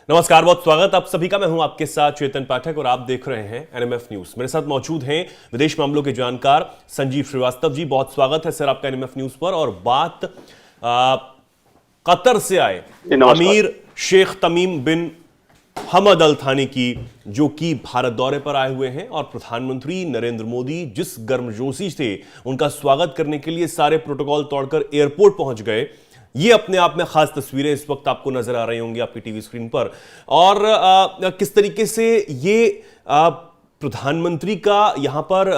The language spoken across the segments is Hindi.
नमस्कार, बहुत स्वागत आप सभी का। मैं हूं आपके साथ चेतन पाठक और आप देख रहे हैं एनएमएफ न्यूज। मेरे साथ मौजूद हैं विदेश मामलों के जानकार संजीव श्रीवास्तव जी। बहुत स्वागत है सर आपका एनएमएफ न्यूज पर। और बात कतर से आए अमीर शेख तमीम बिन हमद अल थानी की, जो कि भारत दौरे पर आए हुए हैं और प्रधानमंत्री नरेंद्र मोदी जिस गर्मजोशी से उनका स्वागत करने के लिए सारे प्रोटोकॉल तोड़कर एयरपोर्ट पहुंच गए, ये अपने आप में खास तस्वीरें इस वक्त आपको नजर आ रही होंगी आपकी टीवी स्क्रीन पर। और किस तरीके से ये प्रधानमंत्री का यहां पर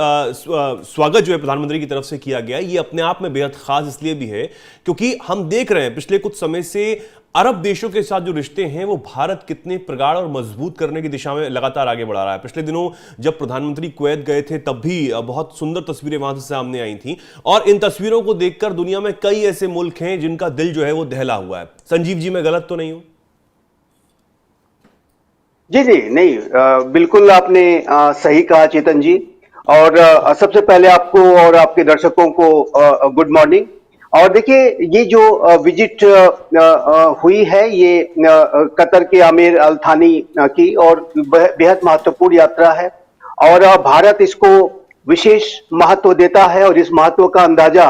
स्वागत जो है प्रधानमंत्री की तरफ से किया गया, ये अपने आप में बेहद खास इसलिए भी है क्योंकि हम देख रहे हैं पिछले कुछ समय से अरब देशों के साथ जो रिश्ते हैं वो भारत कितने प्रगाढ़ और मजबूत करने की दिशा में लगातार आगे बढ़ा रहा है। पिछले दिनों जब प्रधानमंत्री कुवैत गए थे तब भी बहुत सुंदर तस्वीरें वहां से सामने आई थी और इन तस्वीरों को देखकर दुनिया में कई ऐसे मुल्क हैं जिनका दिल जो है वो दहला हुआ है। संजीव जी, मैं गलत तो नहीं हूं? जी जी नहीं, बिल्कुल आपने सही कहा चेतन जी। और सबसे पहले आपको और आपके दर्शकों को गुड मॉर्निंग। और देखिए, ये जो विजिट हुई है ये कतर के आमिर अल थानी की, और बेहद महत्वपूर्ण यात्रा है और भारत इसको विशेष महत्व देता है। और इस महत्व का अंदाजा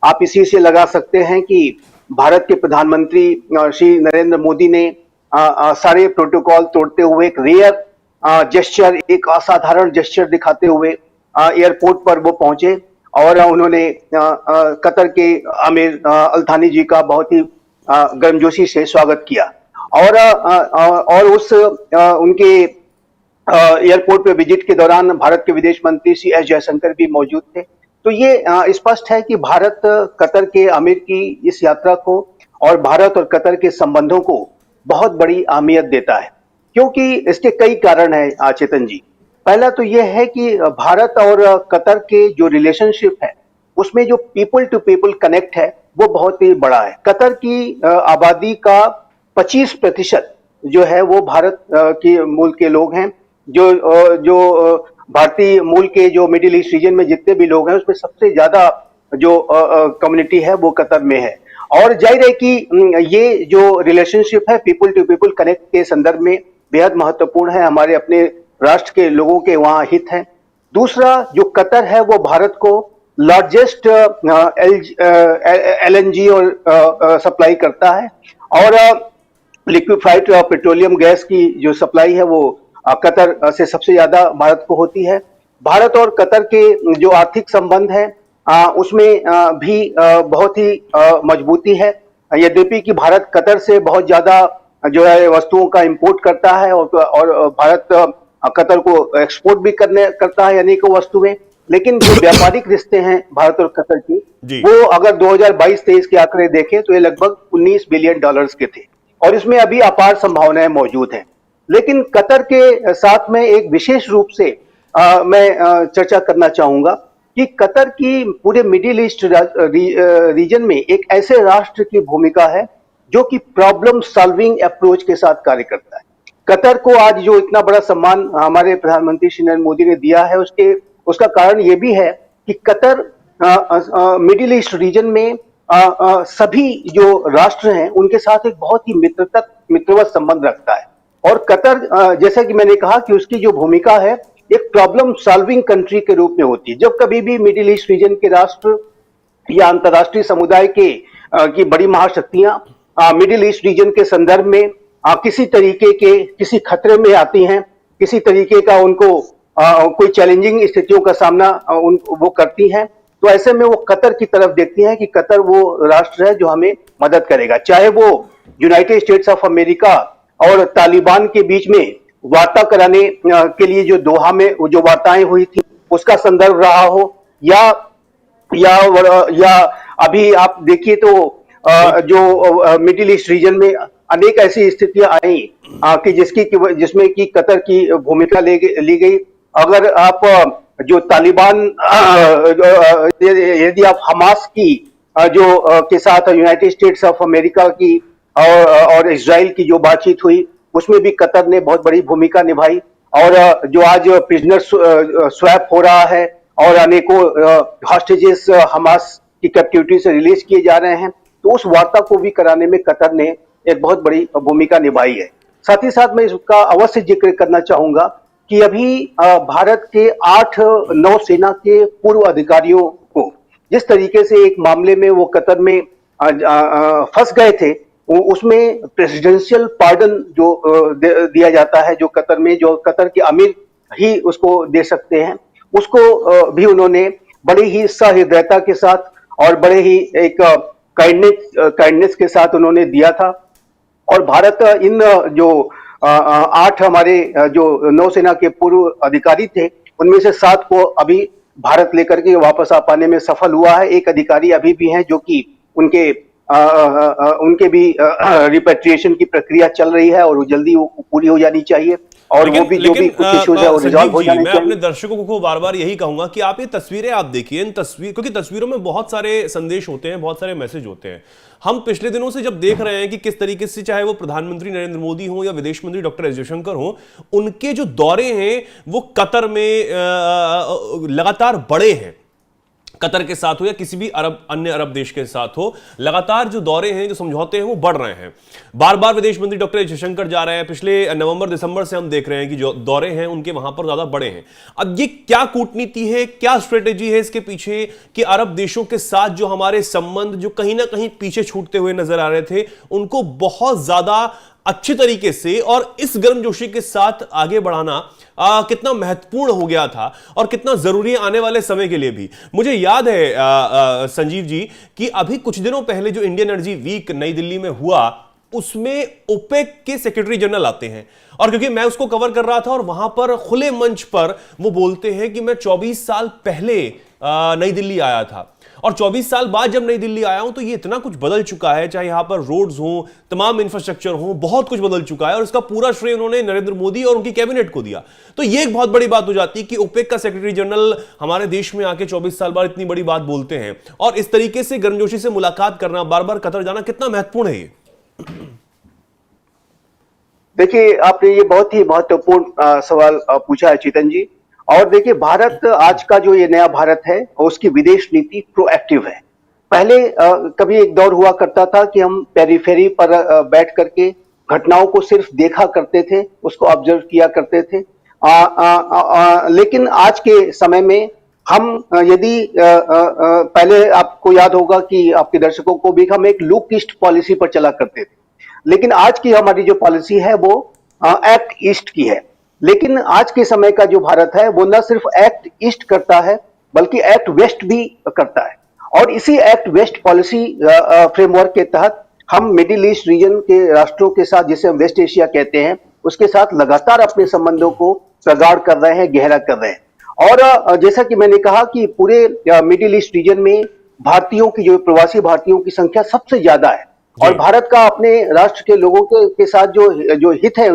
आप इसी से लगा सकते हैं कि भारत के प्रधानमंत्री श्री नरेंद्र मोदी ने सारे प्रोटोकॉल तोड़ते हुए एक रेयर जेस्चर, एक असाधारण जेस्चर दिखाते हुए एयरपोर्ट पर वो पहुंचे और उन्होंने कतर के आमिर अल थानी जी का बहुत ही गर्मजोशी से स्वागत किया। और उस उनके एयरपोर्ट पे विजिट के दौरान भारत के विदेश मंत्री श्री एस जयशंकर भी मौजूद थे। तो ये स्पष्ट है कि भारत कतर के आमिर की इस यात्रा को और भारत और कतर के संबंधों को बहुत बड़ी अहमियत देता है, क्योंकि इसके कई कारण हैं चेतन जी। पहला तो यह है कि भारत और कतर के जो रिलेशनशिप है उसमें जो पीपल टू पीपल कनेक्ट है वो बहुत ही बड़ा है। कतर की आबादी का 25% जो है वो भारत के मूल के लोग हैं। जो भारतीय मूल के जो मिडिल ईस्ट रीजन में जितने भी लोग हैं उसमें सबसे ज्यादा जो कम्युनिटी है वो कतर में है। और जाहिर है कि ये जो रिलेशनशिप है पीपल टू पीपल कनेक्ट के संदर्भ में बेहद महत्वपूर्ण है। हमारे अपने राष्ट्र के लोगों के वहां हित हैं। दूसरा, जो कतर है वो भारत को लार्जेस्ट एलएनजी और सप्लाई करता है और लिक्विफाइड पेट्रोलियम गैस की जो सप्लाई है वो कतर से सबसे ज्यादा भारत को होती है। भारत और कतर के जो आर्थिक संबंध है उसमें भी बहुत ही मजबूती है। यद्यपि कि भारत कतर से बहुत ज्यादा जो है वस्तुओं का इंपोर्ट करता है और भारत कतर को एक्सपोर्ट भी करता है अनेकों वस्तुएं, लेकिन जो व्यापारिक रिश्ते हैं भारत और कतर की वो अगर 2022-23 के आंकड़े देखें तो ये लगभग $19 बिलियन के थे और इसमें अभी अपार संभावनाएं मौजूद हैं। लेकिन कतर के साथ में एक विशेष रूप से मैं चर्चा करना चाहूंगा कि कतर की पूरे मिडिल ईस्ट रीजन में एक ऐसे राष्ट्र की भूमिका है जो कि प्रॉब्लम सॉल्विंग अप्रोच के साथ कार्य करता है। कतर को आज जो इतना बड़ा सम्मान हमारे प्रधानमंत्री श्री नरेंद्र मोदी ने दिया है उसका कारण ये भी है कि कतर मिडिल ईस्ट रीजन में सभी जो राष्ट्र हैं उनके साथ एक बहुत ही मित्रवत संबंध रखता है। और कतर जैसा कि मैंने कहा कि उसकी जो भूमिका है एक प्रॉब्लम सॉल्विंग कंट्री के रूप में होती है। जब कभी भी मिडिल ईस्ट रीजन के राष्ट्र या अंतर्राष्ट्रीय समुदाय की बड़ी महाशक्तियां मिडिल ईस्ट रीजन के संदर्भ में किसी तरीके के किसी खतरे में आती हैं, किसी तरीके का उनको कोई चैलेंजिंग स्थितियों का सामना वो करती हैं, तो ऐसे में वो कतर की तरफ देखती हैं कि कतर वो राष्ट्र है जो हमें मदद करेगा। चाहे वो यूनाइटेड स्टेट्स ऑफ अमेरिका और तालिबान के बीच में वार्ता कराने के लिए जो दोहा में जो वार्ताएं हुई थी उसका संदर्भ रहा हो, या अभी आप देखिए तो जो मिडिल ईस्ट रीजन में अनेक ऐसी स्थितियां आई कि जिसमें कि कतर की भूमिका ली गई। अगर आप जो तालिबान यदि आप हमास की जो के साथ यूनाइटेड स्टेट्स ऑफ अमेरिका की और इजराइल की जो बातचीत हुई उसमें भी कतर ने बहुत बड़ी भूमिका निभाई। और जो आज प्रिजनर स्वैप हो रहा है और अनेकों हॉस्टेजेस हमास की कैप्टिविटी से रिलीज किए जा रहे हैं, तो उस वार्ता को भी कराने में कतर ने एक बहुत बड़ी भूमिका निभाई है। साथ ही साथ मैं इसका अवश्य जिक्र करना चाहूंगा कि अभी भारत के 8 नौसेना के पूर्व अधिकारियों को जिस तरीके से एक मामले में वो कतर में फंस गए थे, उसमें प्रेसिडेंशियल पार्डन जो दिया जाता है, जो कतर में, जो कतर के अमीर ही उसको दे सकते हैं, उसको भी उन्होंने बड़ी ही सहृदयता के साथ और बड़े ही एक काइंडनेस के साथ उन्होंने दिया था। और भारत इन जो 8 हमारे जो नौसेना के पूर्व अधिकारी थे, उनमें से 7 को अभी भारत लेकर के वापस आ पाने में सफल हुआ है। एक अधिकारी अभी भी हैं जो कि उनके भी रिपेट्रिएशन की प्रक्रिया चल रही है और वो जल्दी पूरी हो जानी चाहिए। और वो भी जो भी कुछ इश्यूज है वो रिजॉल्व हो जाने चाहिए। मैं अपने दर्शकों को बार बार यही कहूंगा कि आप ये तस्वीरें आप देखिए, इन तस्वीर, क्योंकि तस्वीरों में बहुत सारे संदेश होते हैं, बहुत सारे मैसेज होते हैं। हम पिछले दिनों से जब देख रहे हैं कि किस तरीके से, चाहे वो प्रधानमंत्री नरेंद्र मोदी हो या विदेश मंत्री डॉक्टर एस जयशंकर हो, उनके जो दौरे हैं वो कतर में लगातार बड़े हैं। कतर के साथ हो या किसी भी अन्य अरब देश के साथ हो, लगातार जो दौरे हैं, जो समझौते हैं, वो बढ़ रहे हैं। बार बार विदेश मंत्री डॉक्टर एस जयशंकर जा रहे हैं। पिछले नवंबर दिसंबर से हम देख रहे हैं कि जो दौरे हैं उनके वहां पर ज्यादा बड़े हैं। अब ये क्या कूटनीति है, क्या स्ट्रेटेजी है इसके पीछे कि अरब देशों के साथ जो हमारे संबंध जो कहीं ना कहीं पीछे छूटते हुए नजर आ रहे थे, उनको बहुत ज्यादा अच्छे तरीके से और इस गर्मजोशी के साथ आगे बढ़ाना कितना महत्वपूर्ण हो गया था और कितना जरूरी है आने वाले समय के लिए भी। मुझे याद है संजीव जी कि अभी कुछ दिनों पहले जो इंडियन एनर्जी वीक नई दिल्ली में हुआ, उसमें ओपेक के सेक्रेटरी जनरल आते हैं, और क्योंकि मैं उसको कवर कर रहा था और वहां पर खुले मंच पर वो बोलते हैं कि मैं 24 साल पहले नई दिल्ली आया था और 24 साल बाद जब नई दिल्ली आया हूं तो ये इतना कुछ बदल चुका है, चाहे यहां पर रोड्स हो, तमाम इंफ्रास्ट्रक्चर हो, बहुत कुछ बदल चुका है और इसका पूरा श्रेय उन्होंने नरेंद्र मोदी और उनकी कैबिनेट को दिया। तो ये एक बहुत बड़ी बात हो जाती है कि ओपेक का सेक्रेटरी जनरल हमारे देश में आके 24 साल बाद इतनी बड़ी बात बोलते हैं, और इस तरीके से गर्मजोशी से मुलाकात करना, बार बार कतर जाना कितना महत्वपूर्ण है ये? देखिए, आपने ये बहुत ही महत्वपूर्ण सवाल पूछा है चेतन जी। और देखिए, भारत आज का जो ये नया भारत है, उसकी विदेश नीति प्रोएक्टिव है। पहले कभी एक दौर हुआ करता था कि हम पेरिफेरी पर बैठ करके घटनाओं को सिर्फ देखा करते थे, उसको ऑब्जर्व किया करते थे। लेकिन आज के समय में हम यदि पहले आपको याद होगा कि आपके दर्शकों को भी, हम एक लुक ईस्ट पॉलिसी पर चला करते थे, लेकिन आज की हमारी जो पॉलिसी है वो एक्ट ईस्ट की है। लेकिन आज के समय का जो भारत है वो न सिर्फ एक्ट ईस्ट करता है बल्कि एक्ट वेस्ट भी करता है। और इसी एक्ट वेस्ट पॉलिसी फ्रेमवर्क के तहत हम मिडिल ईस्ट रीजन के राष्ट्रों के साथ, जिसे हम वेस्ट एशिया कहते हैं, उसके साथ लगातार अपने संबंधों को प्रगाढ़ कर रहे हैं, गहरा कर रहे हैं। और जैसा कि मैंने कहा कि पूरे मिडिल ईस्ट रीजन में भारतीयों की, जो प्रवासी भारतीयों की संख्या सबसे ज्यादा है, और भारत का अपने राष्ट्र के लोगों के साथ जो हित है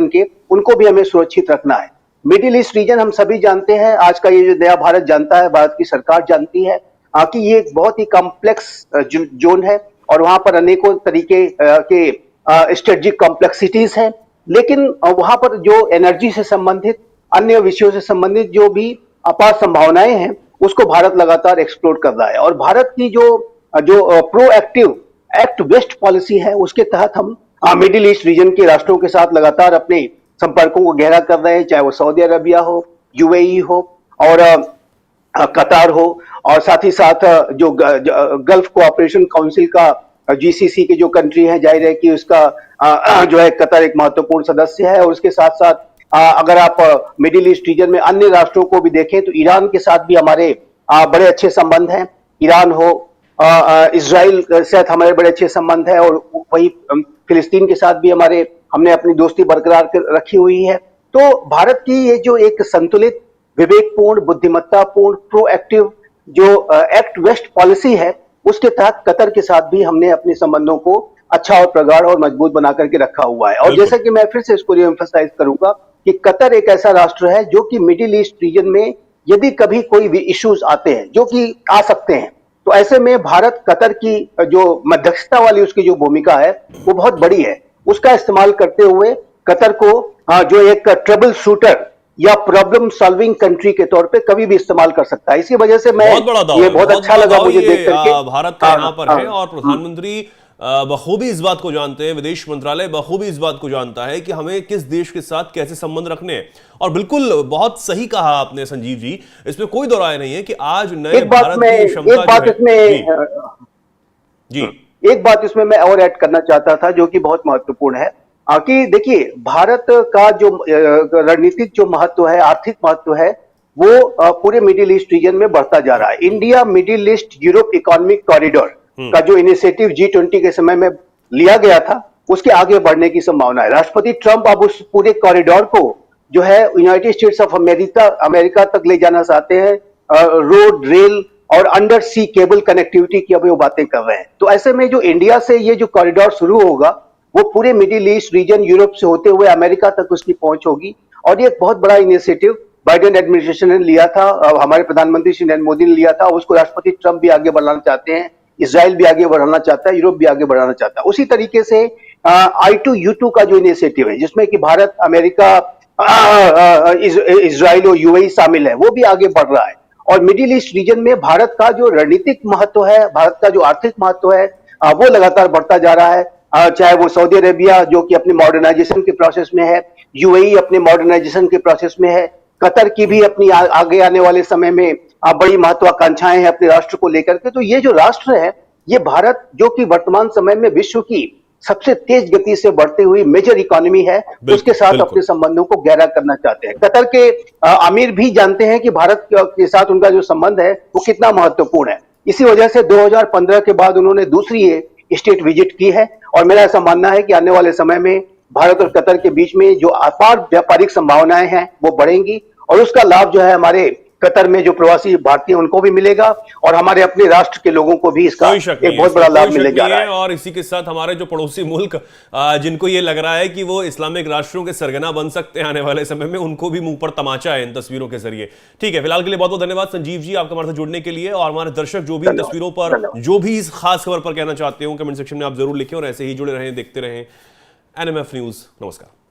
उनको भी हमें सुरक्षित रखना है। मिडिल ईस्ट रीजन हम सभी जानते हैं, आज का ये जो नया भारत जानता है, भारत की सरकार जानती है कि ये एक बहुत ही कॉम्प्लेक्स जोन है और वहां पर अनेकों तरीके के स्ट्रेटेजिक कॉम्प्लेक्सिटीज हैं। लेकिन वहां पर जो एनर्जी से संबंधित, अन्य विषयों से संबंधित जो भी अपार संभावनाएं हैं, उसको भारत लगातार एक्सप्लोर कर रहा है। और भारत की जो प्रोएक्टिव एक्ट वेस्ट पॉलिसी है, उसके तहत हम मिडिल ईस्ट रीजन के राष्ट्रों के साथ लगातार अपने संपर्कों को गहरा कर रहे हैं, चाहे वो सऊदी अरबिया हो, यूएई हो और कतार हो, और साथ ही साथ जो गल्फ कोऑपरेशन काउंसिल का जीसीसी के जो कंट्री है, जाहिर है कि उसका जो है कतर एक महत्वपूर्ण सदस्य है। और उसके साथ साथ अगर आप मिडिल ईस्ट रीजन में अन्य राष्ट्रों को भी देखें तो ईरान के साथ भी हमारे बड़े अच्छे संबंध हैं। ईरान हो, इजराइल के साथ हमारे बड़े अच्छे संबंध है, और वही फिलिस्तीन के साथ भी हमने अपनी दोस्ती बरकरार रखी हुई है। तो भारत की ये जो एक संतुलित, विवेकपूर्ण, बुद्धिमत्तापूर्ण, प्रोएक्टिव जो एक्ट वेस्ट पॉलिसी है, उसके तहत कतर के साथ भी हमने अपने संबंधों को अच्छा और प्रगाढ़ और मजबूत बना करके रखा हुआ है। और जैसा कि मैं फिर से इसको रिएम्फसाइज करूंगा कि कतर एक ऐसा राष्ट्र है जो कि मिडिल ईस्ट रीजन में यदि कभी कोई भी इश्यूज आते हैं, जो कि आ सकते हैं, तो ऐसे में भारत कतर की जो मध्यस्थता वाली उसकी जो भूमिका है वो बहुत बड़ी है। उसका इस्तेमाल करते हुए कतर को जो एक ट्रबल शूटर या प्रॉब्लम सॉल्विंग कंट्री के तौर पे कभी भी इस्तेमाल कर सकता है। इसी वजह से मैं बहुत बड़ा दाव ये बहुत अच्छा लगा मुझे देख करके। भारत का यहाँ पर है और प्रधानमंत्री बखूबी इस बात को जानते हैं, विदेश मंत्रालय बखूबी इस बात को जानता है कि हमें किस देश के साथ कैसे संबंध रखने हैं। और बिल्कुल बहुत सही कहा आपने संजीव जी, इसमें कोई दो राय नहीं है कि आज नए भारत की क्षमता जी एक बात इसमें मैं और ऐड करना चाहता था जो कि बहुत महत्वपूर्ण है कि देखिए भारत का जो रणनीतिक जो महत्व है, आर्थिक महत्व है, वो पूरे मिडिल ईस्ट रीजन में बढ़ता जा रहा है। India middle east Europe economic corridor का जो इनिशिएटिव G20 के समय में लिया गया था, उसके आगे बढ़ने की संभावना है। राष्ट्रपति ट्रंप अब उस पूरे कॉरिडोर को जो है यूनाइटेड स्टेट्स ऑफ अमेरिका तक ले जाना चाहते हैं। रोड, रेल और अंडर सी केबल कनेक्टिविटी की अभी वो बातें कर रहे हैं। तो ऐसे में जो इंडिया से ये जो कॉरिडोर शुरू होगा, वो पूरे मिडिल ईस्ट रीजन यूरोप से होते हुए अमेरिका तक उसकी पहुंच होगी। और ये एक बहुत बड़ा इनिशिएटिव बाइडेन एडमिनिस्ट्रेशन ने लिया था, हमारे प्रधानमंत्री श्री नरेंद्र मोदी ने लिया था, उसको राष्ट्रपति ट्रंप भी आगे बढ़ाना चाहते हैं, इजराइल भी आगे बढ़ाना चाहता है, यूरोप भी आगे बढ़ाना चाहता है। उसी तरीके से I2U2 का जो इनिशिएटिव है, जिसमें कि भारत, अमेरिका, इजराइल और UAE शामिल है, वो भी आगे बढ़ रहा है। और मिडिल ईस्ट रीजन में भारत का जो रणनीतिक महत्व है, भारत का जो आर्थिक महत्व है, वो लगातार बढ़ता जा रहा है। चाहे वो सऊदी अरेबिया जो कि अपने मॉडर्नाइजेशन के प्रोसेस में है, UAE अपने मॉडर्नाइजेशन के प्रोसेस में है, कतर की भी अपनी आगे आने वाले समय में बड़ी महत्वाकांक्षाएं हैं अपने राष्ट्र को लेकर के। तो ये जो राष्ट्र है, ये भारत जो कि वर्तमान समय में विश्व की सबसे तेज गति से बढ़ती हुई मेजर इकोनॉमी है, उसके साथ अपने संबंधों को गहरा करना चाहते हैं। कतर के अमीर भी जानते हैं कि भारत के साथ उनका जो संबंध है वो कितना महत्वपूर्ण है। इसी वजह से 2015 के बाद उन्होंने दूसरी स्टेट विजिट की है। और मेरा ऐसा मानना है कि आने वाले समय में भारत और कतर के बीच में जो अपार व्यापारिक संभावनाएं हैं वो बढ़ेंगी, और उसका लाभ जो है हमारे कतर में जो प्रवासी भारतीय उनको भी मिलेगा, और हमारे अपने राष्ट्र के लोगों को भी इसका एक बहुत बड़ा लाभ मिलने जा रहा है। और इसी के साथ हमारे जो पड़ोसी मुल्क जिनको ये लग रहा है कि वो इस्लामिक राष्ट्रों के सरगना बन सकते हैं आने वाले समय में, उनको भी मुंह पर तमाचा है इन तस्वीरों के जरिए। ठीक है, फिलहाल के लिए बहुत बहुत धन्यवाद संजीव जी, आपका हमारे साथ जुड़ने के लिए। और हमारे दर्शक जो भी इन तस्वीरों पर, जो भी इस खास खबर पर कहना चाहते हो, कमेंट सेक्शन में आप जरूर लिखें और ऐसे ही जुड़े रहें, देखते रहें NMF न्यूज। नमस्कार।